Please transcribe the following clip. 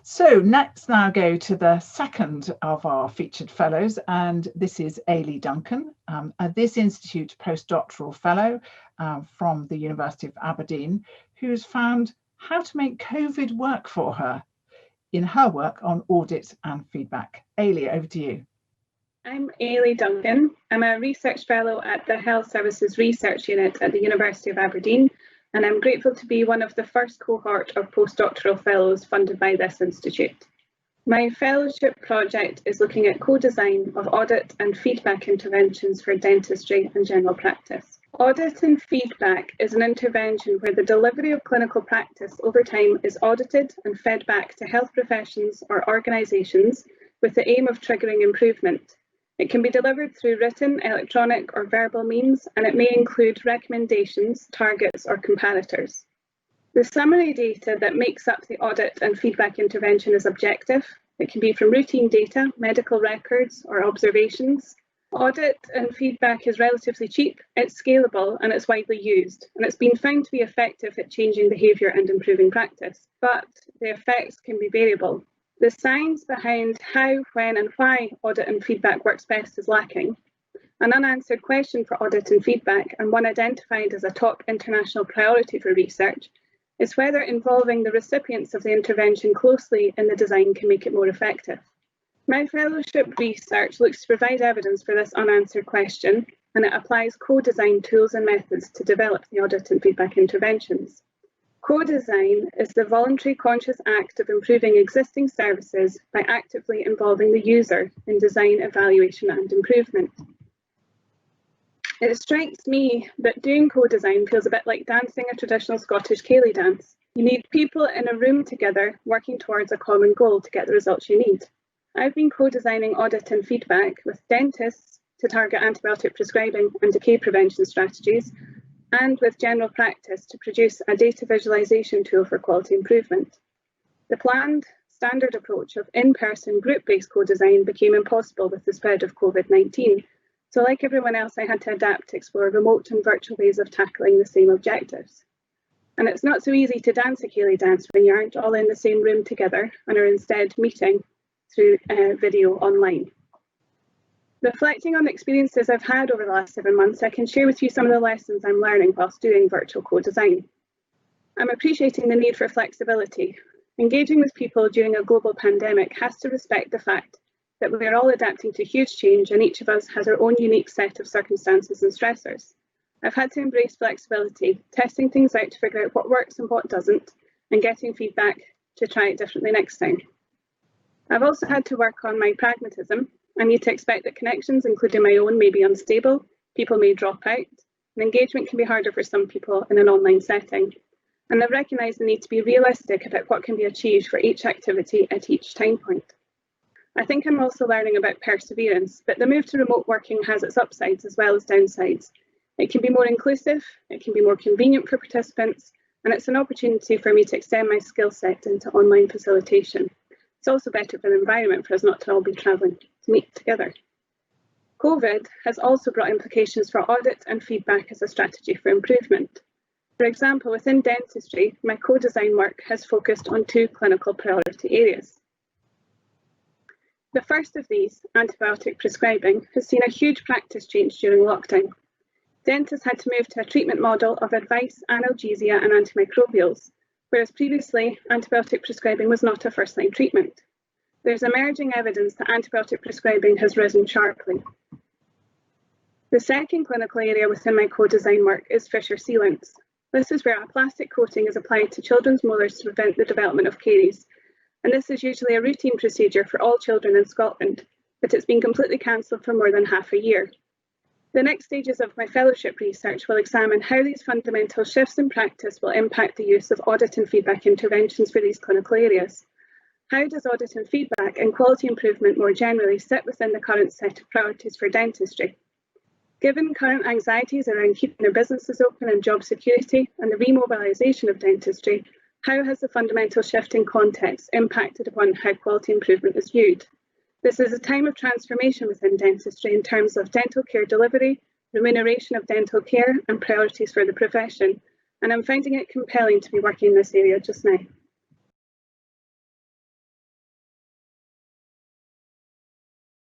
So let's now go to the second of our featured fellows, and this is Eilidh Duncan, this Institute postdoctoral fellow from the University of Aberdeen, who's found how to make COVID work for her in her work on audit and feedback. Eilidh, over to you. I'm Eilidh Duncan. I'm a research fellow at the Health Services Research Unit at the University of Aberdeen, and I'm grateful to be one of the first cohort of postdoctoral fellows funded by this institute. My fellowship project is looking at co-design of audit and feedback interventions for dentistry and general practice. Audit and feedback is an intervention where the delivery of clinical practice over time is audited and fed back to health professions or organisations with the aim of triggering improvement. It can be delivered through written, electronic or verbal means, and it may include recommendations, targets or comparators. The summary data that makes up the audit and feedback intervention is objective. It can be from routine data, medical records or observations. Audit and feedback is relatively cheap, it's scalable and it's widely used, and it's been found to be effective at changing behaviour and improving practice, but the effects can be variable. The science behind how, when and why audit and feedback works best is lacking. An unanswered question for audit and feedback, and one identified as a top international priority for research, is whether involving the recipients of the intervention closely in the design can make it more effective. My fellowship research looks to provide evidence for this unanswered question, and it applies co-design tools and methods to develop the audit and feedback interventions. Co-design is the voluntary conscious act of improving existing services by actively involving the user in design, evaluation and improvement. It strikes me that doing co-design feels a bit like dancing a traditional Scottish ceilidh dance. You need people in a room together working towards a common goal to get the results you need. I've been co-designing audit and feedback with dentists to target antibiotic prescribing and decay prevention strategies, and with general practice to produce a data visualization tool for quality improvement. The planned standard approach of in-person group-based co-design became impossible with the spread of COVID-19. So like everyone else, I had to adapt to explore remote and virtual ways of tackling the same objectives. And it's not so easy to dance a ceilidh dance when you aren't all in the same room together and are instead meeting through video online. Reflecting on the experiences I've had over the last 7 months, I can share with you some of the lessons I'm learning whilst doing virtual co-design. I'm appreciating the need for flexibility. Engaging with people during a global pandemic has to respect the fact that we are all adapting to huge change and each of us has our own unique set of circumstances and stressors. I've had to embrace flexibility, testing things out to figure out what works and what doesn't, and getting feedback to try it differently next time. I've also had to work on my pragmatism. I need to expect that connections, including my own, may be unstable, people may drop out, and engagement can be harder for some people in an online setting. And I've recognised the need to be realistic about what can be achieved for each activity at each time point. I think I'm also learning about perseverance, but the move to remote working has its upsides as well as downsides. It can be more inclusive, it can be more convenient for participants, and it's an opportunity for me to extend my skill set into online facilitation. It's also better for the environment for us not to all be travelling to meet together. COVID has also brought implications for audit and feedback as a strategy for improvement. For example, within dentistry, my co-design work has focused on 2 clinical priority areas. The first of these, antibiotic prescribing, has seen a huge practice change during lockdown. Dentists had to move to a treatment model of advice, analgesia and antimicrobials, whereas previously antibiotic prescribing was not a first-line treatment. There's emerging evidence that antibiotic prescribing has risen sharply. The second clinical area within my co-design work is fissure sealants. This is where a plastic coating is applied to children's molars to prevent the development of caries. And this is usually a routine procedure for all children in Scotland, but it's been completely cancelled for more than half a year. The next stages of my fellowship research will examine how these fundamental shifts in practice will impact the use of audit and feedback interventions for these clinical areas. How does audit and feedback and quality improvement more generally sit within the current set of priorities for dentistry? Given current anxieties around keeping their businesses open and job security and the remobilisation of dentistry, how has the fundamental shift in context impacted upon how quality improvement is viewed? This is a time of transformation within dentistry in terms of dental care delivery, remuneration of dental care and priorities for the profession, and I'm finding it compelling to be working in this area just now.